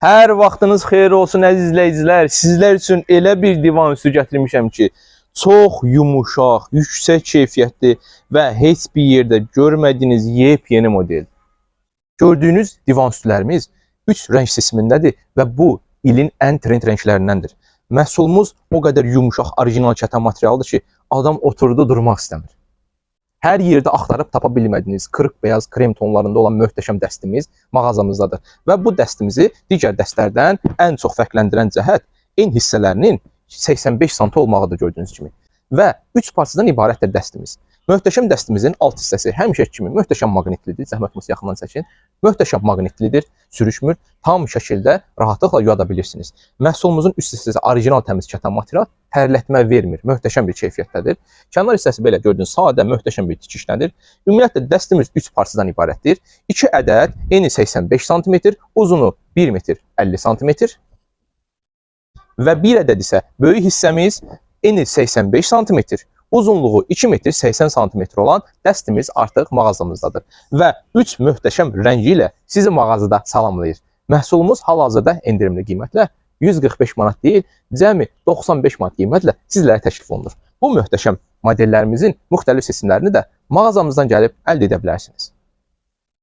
Hər vaxtınız xeyir olsun əziz izləyicilər. Sizlər üçün elə bir divan üstü gətirmişəm ki, çox yumuşaq, yüksək keyfiyyətli və heç bir yerdə görmədiyiniz yepyeni model. Gördüyünüz divan üstülərimiz 3 rəng seçimindədir və bu ilin ən trend rənglərindəndir. Məhsulumuz o qədər yumuşaq, orijinal kətan materialıdır ki, adam oturdu durmaq istəmir. Hər yerdə axtarıb tapa bilmədiyiniz qırıq beyaz krem tonlarında olan möhtəşəm dəstimiz mağazamızdadır. Və bu dəstimizi digər dəstlərdən ən çox fərqləndirən cəhət en hissələrinin 85 sm olmağıdır gördüyünüz kimi. Və 3 parçadan ibarətdir dəstimiz. Möhtəşəm dəstimizin alt hissəsi həmişəki kimi möhtəşəm maqnitlidir. Zəhmət olmasa yaxından çəkin. Möhtəşəm maqnitlidir, sürüşmür. Tam şəkildə rahatlıqla yuya bilirsiniz. Məhsulumuzun üst hissəsi orijinal təmiz kətan material, tərlətmə vermir. Möhtəşəm bir keyfiyyətdədir. Kənar hissəsi belə gördüyünüz sadə, möhtəşəm bir tikişlədir. Ümumiyyətlə dəstimiz 3 parçadan ibarətdir. 2 ədəd eni 85 sm, uzunu 1 metr 50 sm və 1 ədəd isə böyük hissəmiz eni 85 sm, uzunluğu 2 metr 80 sm olan dəstimiz artıq mağazamızdadır və 3 möhtəşəm rəngi ilə sizi mağazada salamlayır. Məhsulumuz hal-hazırda endirimli qiymətlə 145 manat deyil, cəmi 95 manat qiymətlə sizlərə təklif olunur. Bu möhtəşəm modellərimizin müxtəlif seçimlərini də mağazamızdan gəlib əldə edə bilərsiniz.